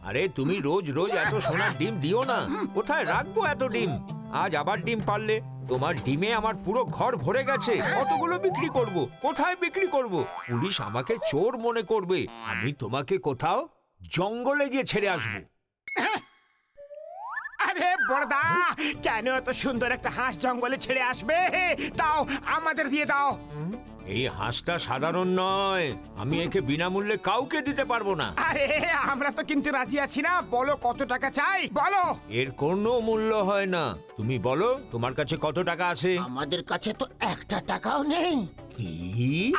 আরে তুমি রোজ রোজ এত সোনার ডিম দিও না। কোথায় রাখবো এত ডিম? আজ আবার ডিম পারলে। তোমার ডিমে আমার পুরো ঘর ভরে গেছে। কতগুলো বিক্রি করব? কোথায় বিক্রি করব? পুলিশ আমাকে চোর মনে করবে। আমি তোমাকে কোথাও জঙ্গলে গিয়ে ছেড়ে আসবো। আরে বড়দা, কেন এত সুন্দর একটা হাঁস জঙ্গলে ছেড়ে আসবে? দাও, আমাদের দিয়ে দাও। এই হাঁসটা সাধারণ নয়। আমি একে বিনামূল্যে কাউকে দিতে পারবো না। আরে আমরা তো কিনতে রাজি আছি না। বলো কত টাকা চাই, বলো। এর কোনো মূল্য হয় না। তুমি বলো তোমার কাছে কত টাকা আছে? আমাদের কাছে তো একটা টাকাও নেই। কি?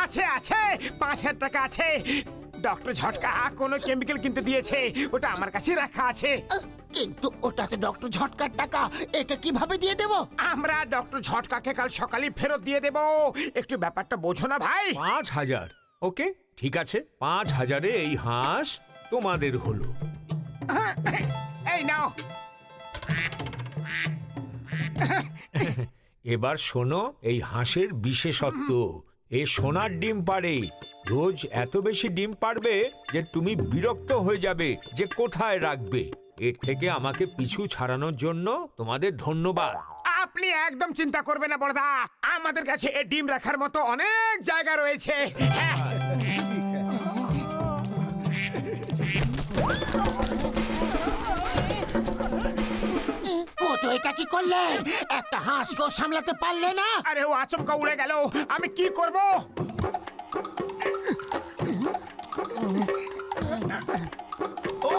আছে আছে, 5,000 টাকা আছে। ডক্টর ঝটকা কোনো কেমিক্যাল কিনতে দিয়েছে, ওটা আমার কাছে রাখা আছে। কিন্তু ওটাতে ডক্টর ঝটকার টাকা, এটা কিভাবে দিয়ে দেব? আমরা ডক্টর ঝটকাকে কাল সকালে ফেরত দিয়ে দেব। একটু ব্যাপারটা বোঝো না ভাই। 5,000? ওকে, ঠিক আছে। 5,000-এ এই হাঁস তোমাদের হলো। এই নাও। এবার শোনো এই হাঁসের বিশেষত্ব। এ সোনার ডিম পারে। রোজ এত বেশি ডিম পারবে যে তুমি বিরক্ত হয়ে যাবে যে কোথায় রাখবে। এর থেকে আমাকে পিছু ছাড়ানোর জন্য তোমাদের ধন্যবাদ। আপনি একদম চিন্তা করবেন না বড়দা, আমাদের কাছে এই ডিম রাখার মতো অনেক জায়গা রয়েছে। হ্যাঁ। ও তো এটা কি করলে? একটা হাঁসকেও সামলাতে পারলে না? আরে ও আচমকা উড়ে গেল, আমি কি করব? ও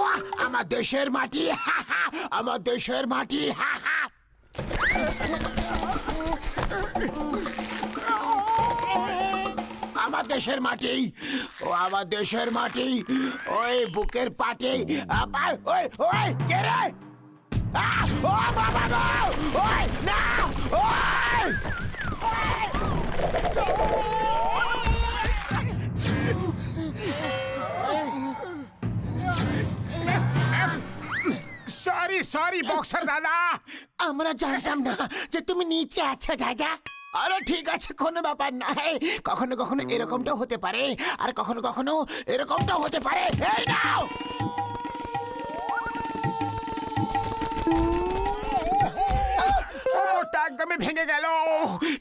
আমার দেশের মাটি, আমার দেশের মাটি। আমার দেশের মাটি, ও আমার দেশের মাটি। ওই বুকের পাটি। ওই ওই কে রে? ও বাবা গো! ওই না! ওই! সরি সরি বক্সার দাদা। আমরা জানতাম না যে তুমি নিচে আছো দাদা। আরে ঠিক আছে, কোনো ব্যাপার নাই। কখনো কখনো এরকমটাও হতে পারে, আর কখনো কখনো এরকমটাও হতে পারে। এই নাও। ওটা একদমই ভেঙে গেল।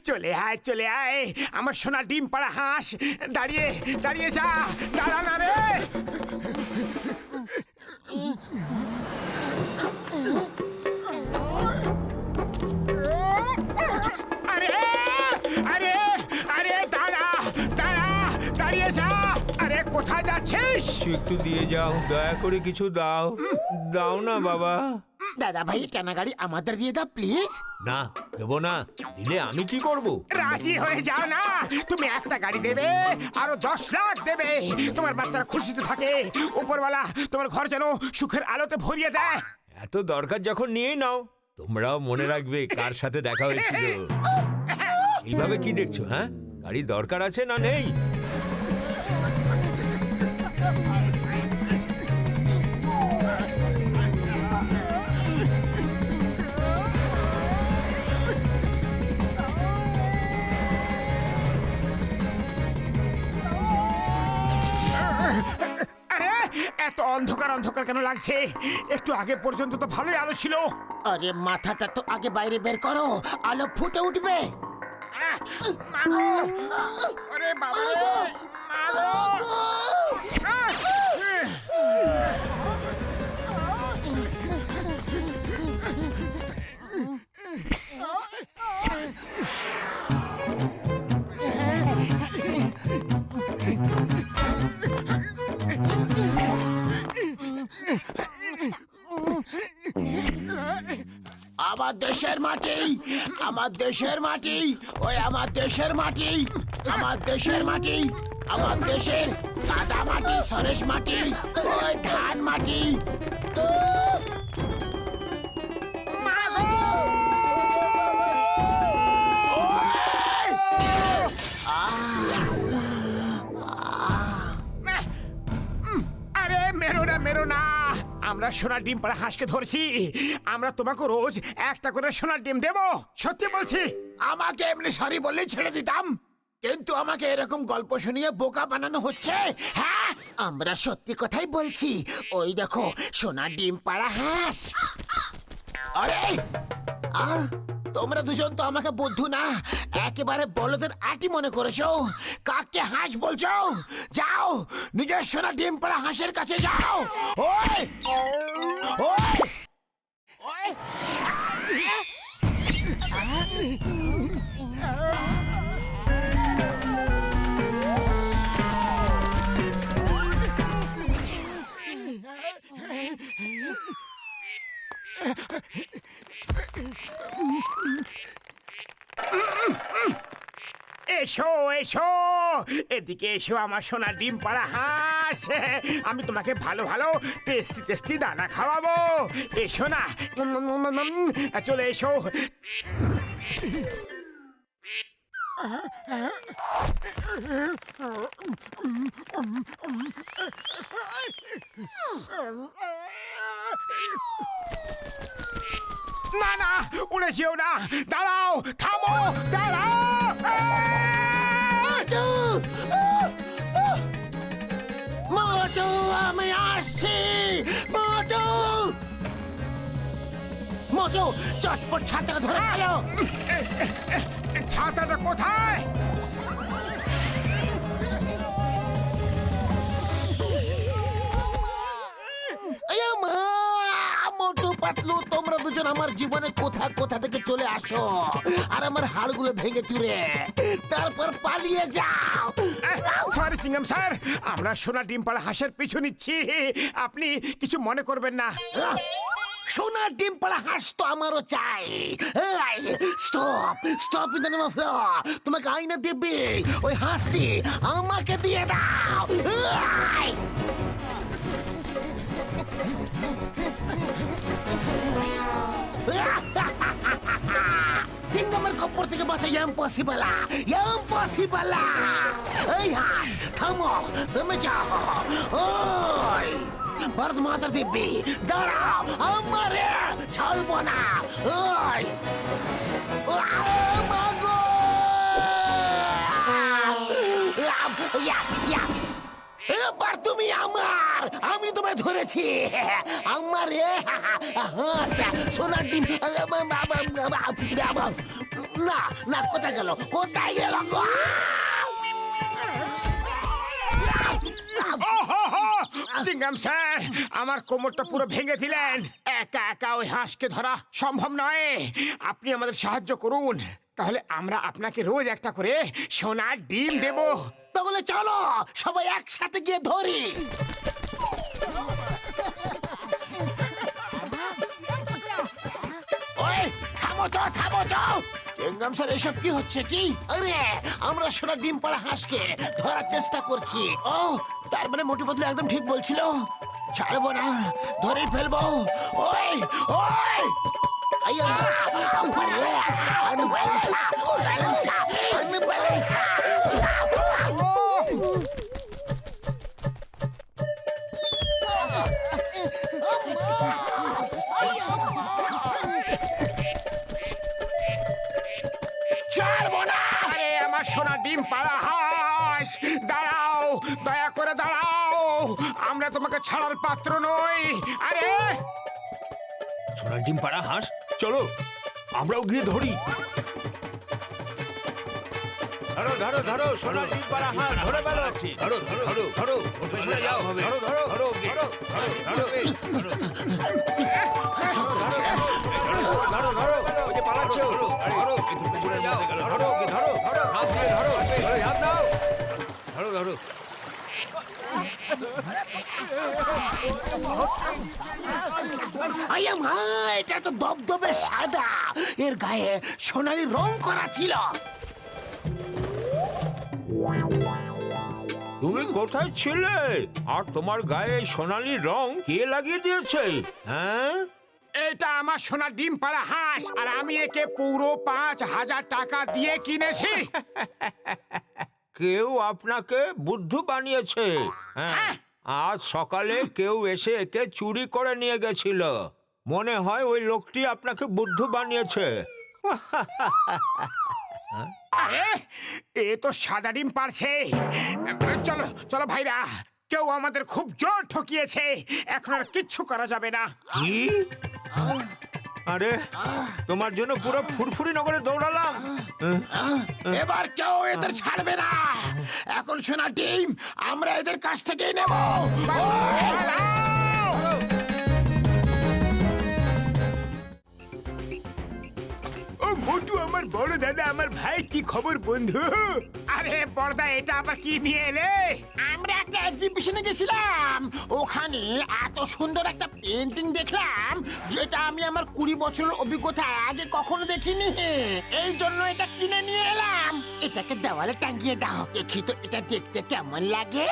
চলে আয় চলে আয়, আমার সোনা ডিম পাড়া হাঁস। দাঁড়িয়ে দাঁড়িয়ে যা, দাঁড়া না রে। আরে আরে আরে দাঁড়া দাঁড়া, দাঁড়িয়ে যা। আরে কোথায় যাচ্ছিস? একটু দিয়ে যাও, দয়া করে কিছু দাও। দাও না বাবা। দাদা ভাই, টানা গাড়ি আমাদের দিয়ে দাও প্লিজ। না, দেবো না। দিলে আমি কি করব? রাজি হয়ে যাও না। তুমি একটা গাড়ি দেবে, আরো 10 লাখ দেবে। তোমার বাচ্চারা খুশিতে থাকে। উপরওয়ালা তোমার ঘর যেন সুখের আলোতে ভরিয়ে দেয়। এত দরকার যখন নিয়েই নাও। তোমরাও মনে রাখবে কার সাথে দেখা হয়েছিল। এইভাবে কি দেখছো? হ্যাঁ, গাড়ি দরকার আছে না নেই? আরে এত অন্ধকার অন্ধকার কেন লাগছে? একটু আগে পর্যন্ত তো ভালোই আলো ছিল। আরে মাথাটা তো আগে বাইরে বের করো, আলো ফুটে উঠবে। আরে বাবা রে, মাগো। আমার দেশের মাটি, আমার দেশের মাটি, ওই আমার দেশের মাটি, আমার দেশের মাটি, আমার দেশের কাদা মাটি, সরেশ মাটি, ওই ধান মাটি। আরে মেরো না। আমরা সোনার ডিম পাড়া হাঁসকে ধরছি, আমরা তোমাকে রোজ একটা করে সোনার ডিম দেবো, সত্যি বলছি। আমাকে এমনি সরি বললে ছেড়ে দিতাম, কিন্তু আমাকে এরকম গল্প শুনিয়ে বোকা বানানো হচ্ছে। হ্যাঁ, আমরা সত্যি কথাই বলছি। ওই দেখো সোনার ডিম পাড়া হাঁস। আরে তোমরা দুজন তো আমাকে বুদ্ধু না, একেবারে বলদের আটি মনে করেছো। কাকে হাঁস বলছো? যাও নিজের সোনার ডিম পাড়া হাঁসের কাছে যাও। ওই ওই ওই এসো এসো, এদিকে এসো আমার সোনার ডিম পাড়া হাঁস। আমি তোমাকে ভালো ভালো টেস্টি টেস্টি দানা খাওয়াবো। এসো না, চলে এসো। না না, উড়ে যেও না, দাঁড়াও, থামো, দাঁড়াও। মোটু, আমি আসছি। মোটু মোটু, চটপট ছাতাটা ধরে ফেলো। ছাতাটা কোথায়? মোটু পাতলু, তোমরা দুজন আমার জীবনে কোথা কোথা থেকে চলে আসো আর আমার হাড়গুলো ভেঙে চুরে তারপর পালিয়ে যাও। সরি চিংগাম স্যার, আমরা সোনা ডিম পাড়া হাঁসের পিছু নিচ্ছি, আপনি কিছু মনে করবেন না। সোনার ডিম পাড়া হাঁস তো আমারও চাই। Stop stop in the name of law. তোমাকে আইনা দেবে, ওই হাঁসটি আমাকে দিয়ে দাও। চিংগামের কপ্পর থেকে বাঁচা ইম্পসিবল, ইম্পসিবল। এই হাঁস থামো, তুমি যাও। ওই ভারত মাতা দিব্যি, দাঁড়াও, আমারে ছাড়বো না। ওই মাগো, এবার তুমি আমার, আমি তোমায় ধরেছি। আমারে সোনার ডিম। না না, কোথায় গেল, কোথায় গেল গো? চিংগাম স্যার, আমার কোমরটা পুরো ভেঙে দিলেন। একা একা ওই হাঁসকে ধরা সম্ভব নয়, আপনি আমাদের সাহায্য করুন, তাহলে আমরা আপনাকে রোজ একটা করে সোনার ডিম দেব। তাহলে চলো সবাই একসাথে গিয়ে ধরি। ওই থামো তো, থামো তো। চিংগাম স্যার, এসব কি হচ্ছে কি? আরে আমরা সোনার ডিম পাড়া হাঁসকে ধরার চেষ্টা করছি। ও, তার মানে মোটু পাতলু একদম ঠিক বলছিল, ছাড়বো না, ধরেই ফেলবো। ওই ওই ছাড়বো না। আরে আমার সোনা ডিম পাড়া হাঁস, দাঁড়াও, দয়া করে দাঁড়াও, আমরা তোমাকে ছাড়ার পাত্র নই। আরে সোনার ডিম পাড়া হাঁস, চলো আমরাও গিয়ে ধরি। ধরো ধরো ধরো, সোনার ডিম পাড়া হাঁস ধরে ফেলো। ধরো ধরো ধরো ধরো, পেছনে যাও, ধরো ধরো ধরো ধরো ধরো ধরো ধরো, ওই যে পালাচ্ছে, ধরো ধরো, একটু পেছনে যাও, ধরো ধরো ধরো, হাত দিয়ে ধরো, ধরে হাত দাও, ধরো ধরো। এটা তো দবদবে সাদা, এর গায়ে সোনালি রং করা ছিল। তুমি কোথায় ছিলে? আর তোমার গায়ে সোনালি রং কে লাগিয়ে দিয়েছে? হ্যাঁ, এটা আমার সোনা ডিম পাড়া হাঁস, আর আমি একে পুরো 5,000 টাকা দিয়ে কিনেছি। কেউ আপনাকে বুদ্ধু বানিয়েছে। হ্যাঁ, আজ সকালে কেউ এসে একে চুরি করে নিয়ে গেছিল। মনে হয় ওই লোকটি আপনাকে বুদ্ধু বানিয়েছে। আরে এ তো সাদা ডিম পারছে। চলো চলো ভাইরা, কেউ আমাদের খুব জোর ঠকিয়েছে, এখন আর কিচ্ছু করা যাবে না। কি? আরে তোমার জন্য পুরো ফুরফুরি নগরে দৌড়ালাম। এবার কেউ এদের ছাড়বে না। এখন সোনা টিম, আমরা এদের কাছ থেকেই নেব। ও মোটু, আমার বড় দাদা, আমার ভাই, কি খবর বন্ধু? আরে বড়দা, এটা আবার কি নিয়ে এলে? আমরা একটা এক্সিবিশনে গেছিলাম, ওখানে এত সুন্দর একটা পেন্টিং দেখলাম যেটা আমি আমার 20 বছরের অভিজ্ঞতায় আগে কখনো দেখিনি। এই জন্য এটা কিনে নিয়ে এলাম। এটাকে দেওয়ালে টাঙিয়ে দাও, দেখি তো এটা দেখতে কেমন লাগে।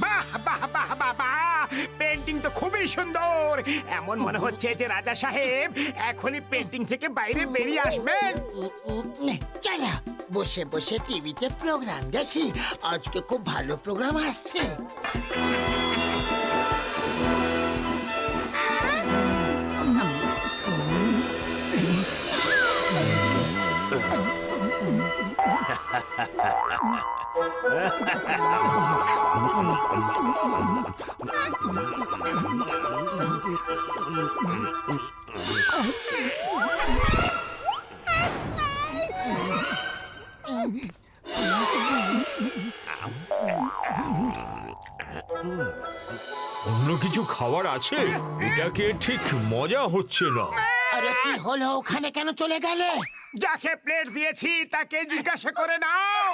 বাহ বাহ বাহ বাহ বাহ, পেন্টিং তো খুবই সুন্দর। এমন মনে হচ্ছে যে রাজা সাহেব এখনই পেন্টিং থেকে বাইরে বেরিয়ে আসবেন। চলো বসে বসে টিভিতে প্রোগ্রাম দেখি, আজকে খুব ভালো প্রোগ্রাম আসছে। অন্য কিছু খাবার আছে? এটাকে ঠিক মজা হচ্ছে না। আরে কি হলো, ওখানে কেন চলে গেলে? যাকে প্লেট দিয়েছি তাকে জিজ্ঞাসা করে নাও।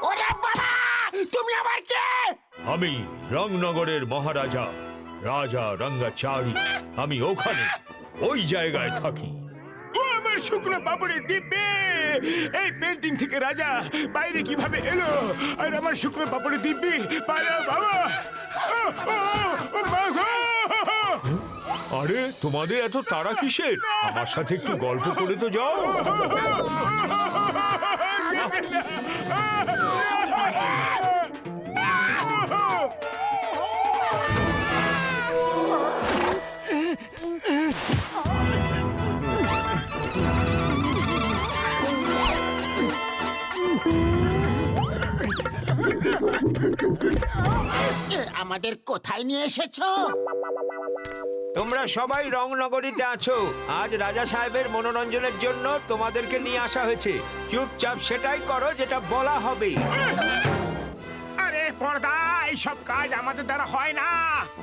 ওরে বাবা, তুমি আবার কে? আমি রংনগরের মহারাজা, রাজা রঙ্গাচারী। আমি ওখানে ওই জায়গায় থাকি। ও আমার শুকনো পাপড়ি দিব্যে, এই পেন্টিং থেকে রাজা বাইরে কিভাবে এলো? আর আমার শুকনো পাপড়ি দিব্যি পালা বাবা। মা গো! আরে তোমাদের এত তাড়া কিসের? আমার সাথে একটু গল্প করে তো যাও। আমাদের কোথায় নিয়ে এসেছো? তোমরা সবাই রংনগরীতে আছো। আজ রাজা সাহেবের মনোরঞ্জনের জন্য তোমাদেরকে নিয়ে আসা হয়েছে। চুপচাপ সেটাই করো যেটা বলা হবে। আরে পর্দা, এইসব কাজ আমাদের দ্বারা হয় না।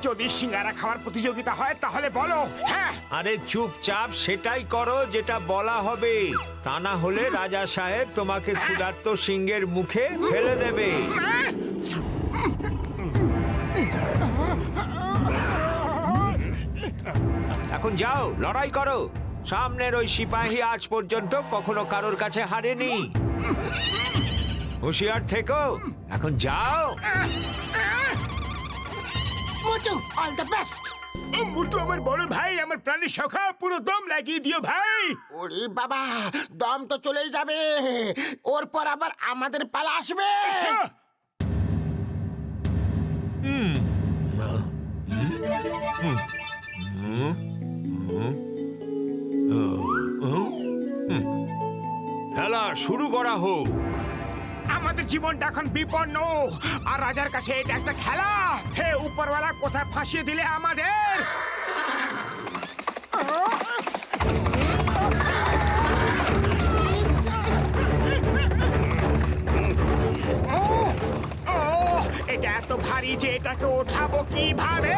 যদি সিঙ্গারা খাওয়ার প্রতিযোগিতা হয় তাহলে বলো। হ্যাঁ, আরে চুপচাপ সেটাই করো যেটা বলা হবে, তা না হলে রাজা সাহেব তোমাকে ক্ষুধার্ত সিংহের মুখে ফেলে দেবে। এখন যাও, লড়াই করো। সামনের ওই সিপাহী আজ পর্যন্ত কখনো কারোর কাছে হারেনি। হুঁশিয়ার থেকো, এখন যাও। মোটু, অল দ্য বেস্ট। ও মুটু, আমার বড় ভাই, আমার প্রাণের সখা, পুরো দম লাগিয়ে দিও ভাই। ওরে বাবা, দম তো চলেই যাবে, ওর পর আবার আমাদের পালা আসবে। খেলা শুরু করা হোক। আমাদের জীবনটা এখন বিপন্ন, আর রাজার কাছে এটা একটা খেলা। হে উপরওয়ালা, কোথায় ফাঁসিয়ে দিলে আমাদের? ও, এটা এত ভারী যে এটাকে ওঠাবো কিভাবে?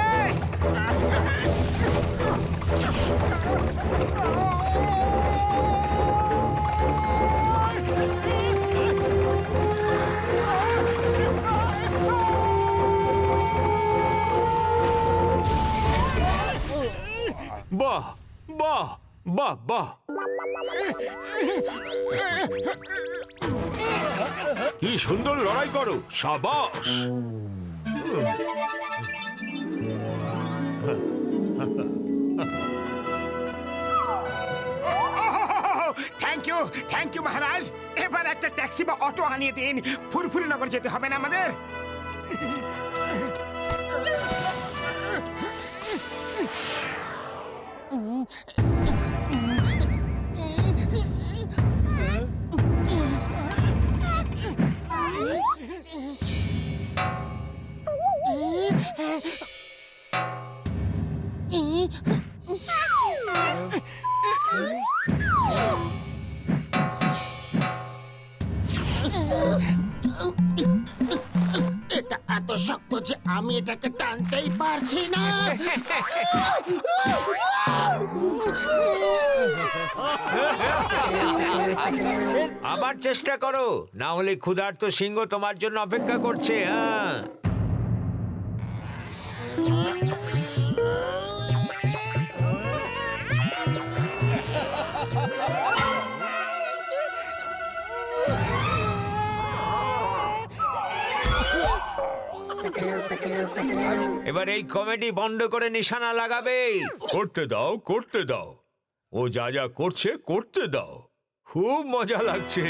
বাহ বাহ বাহ বাহ, কি সুন্দর লড়াই করো, সাবাস। থ্যাংক ইউ মহারাজ। এবার একটা ট্যাক্সি বা অটো আনিয়ে দিন, ফুরফুরি নগর যেতে হবে না আমাদের। এটা এত শক্ত যে আমি এটাকে টানতেই পারছি না। আবার চেষ্টা করো, না হলে ক্ষুধার্ত সিংহ তোমার জন্য অপেক্ষা করছে। হ্যাঁ, এবার এই কমেডি বন্ধ করে নিশানা লাগাবে। করতে দাও, করতে দাও, ও যা যা করছে করতে দাও, খুব মজা লাগছে।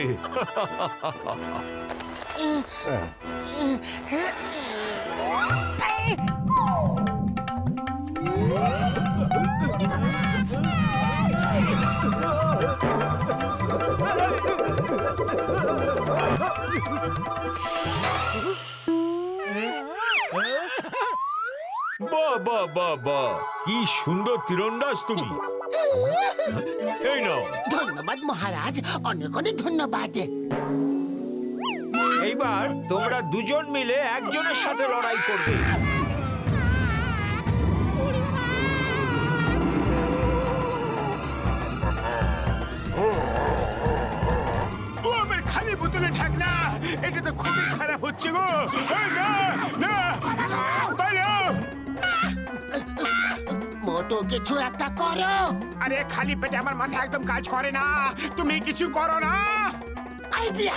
বাহ বাহ বাহ বাহ, কি সুন্দর তীরন্দাজ তুমি। এই নাও। ধন্যবাদ মহারাজ, অনেক অনেক ধন্যবাদ। এইবার তোমরা দুজন মিলে একজনের সাথে লড়াই করবে। ও আমার খালি বোতলে ঢাকনা, এটা তো খুবই খারাপ হচ্ছে গো। এই না না, বলো। মোটো কিছু একটা করো। আরে খালি পেটে আমার মাথা একদম কাজ করে না, তুমি কিছু করো না। আইডিয়া।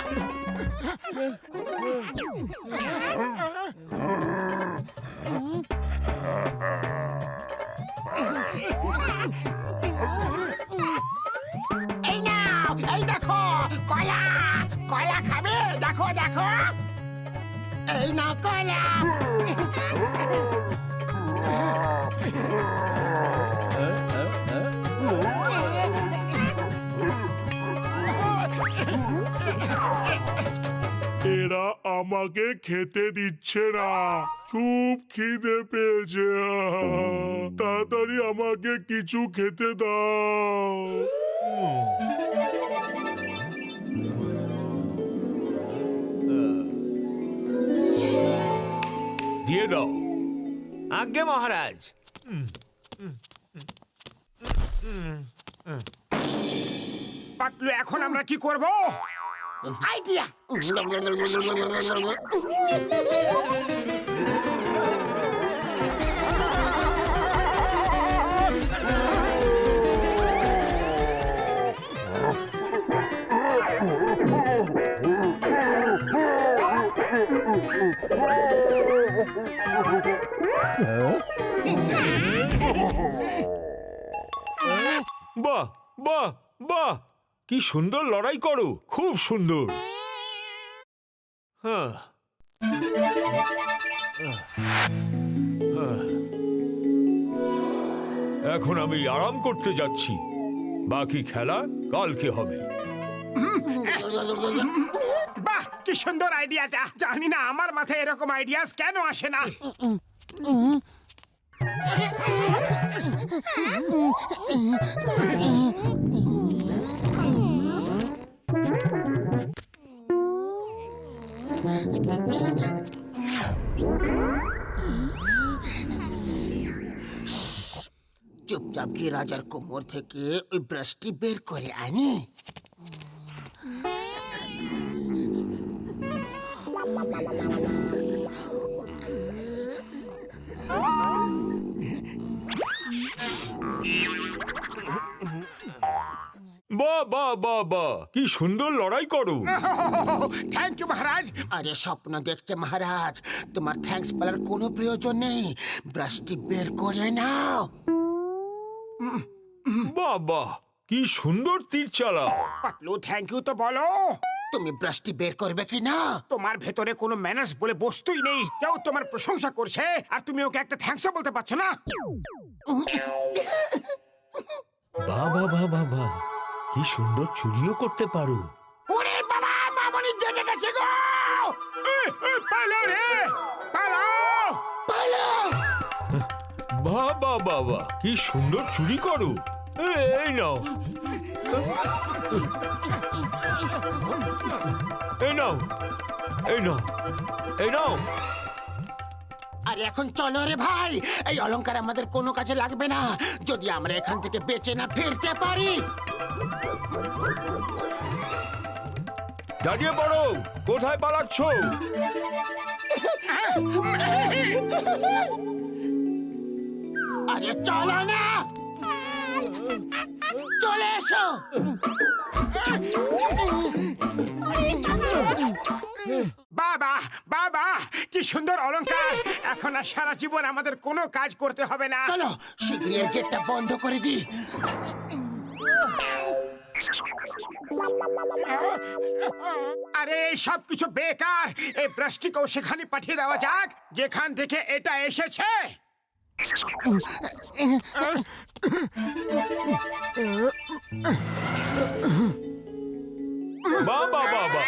এই নাও, এই দেখো কলা, কলা খাবে? দেখো দেখো, এই নাও কলা। এরা আমাকে খেতে দিচ্ছে না, খুব খিদে পেয়েছে। তাড়াতাড়ি আমাকে কিছু খেতে দাও। দিয়ে দাও। আজ্ঞে মহারাজ। পাতলু, এখন আমরা কি করব? আইডিয়া। বাহ বাহ বাহ, কি সুন্দর লড়াই করো, খুব সুন্দর। হ্যাঁ, এখন আমি আরাম করতে যাচ্ছি, বাকি খেলা কালকে হবে। বাহ, কি সুন্দর আইডিয়াটা। জানি না আমার মাথায় এরকম আইডিয়াস কেন আসে না। চুপচাপ গিয়ে রাজার কোমর থেকে ওই ব্রাশটি বের করে আনি। বাহ বাহ বাহ বাহ, কি সুন্দর লড়াই করো। থ্যাংক ইউ মহারাজ। আরে স্বপ্ন দেখছে মহারাজ, তোমার থ্যাঙ্কস বলার কোনো প্রয়োজন নেই। ব্রাশটি বের করে নাও। বাহ বাহ, কি সুন্দর তীর চালাও। পাতলু থ্যাংক ইউ তো বলো। তুমি ব্রাশটি বের করবে কি না? তোমার ভেতরে কোনো ম্যানার্স বলে বস্তুই নেই। কেউ তোমার প্রশংসা করছে আর তুমি ওকে একটা থ্যাঙ্কসও বলতে পারছো না। বাবা বাবা বাবা, কি সুন্দর চুরিও করতে পারো। ওরে বাবা, মামনি জেগে গেছে গো! পালাও রে, পালাও। পালাও! বাবা বাবা, কি সুন্দর চুরি করো। এই নাও, এই নাও, এই নাও, এই নাও। আরে এখন চলো রে ভাই, এই অলংকার আমাদের কোনো কাজে লাগবে না যদি আমরা এখান থেকে বেঁচে না ফিরতে পারি। দাঁড়িয়ে পড়ো, কোথায় পালাচ্ছ? আরে চলো না, চলে এসো। বাবা বাবা, কি সুন্দর অলংকার। এখন আর সারা জীবন আমাদের কোনো কাজ করতে হবে না। চলো শীঘ্রই এর গেটটা বন্ধ করে দিই। আরে এই সব কিছু বেকার। এই ব্রাশটিকেও সেখানে পাঠিয়ে দেওয়া যাক যেখান থেকে এটা এসেছে। বাবা বাবা,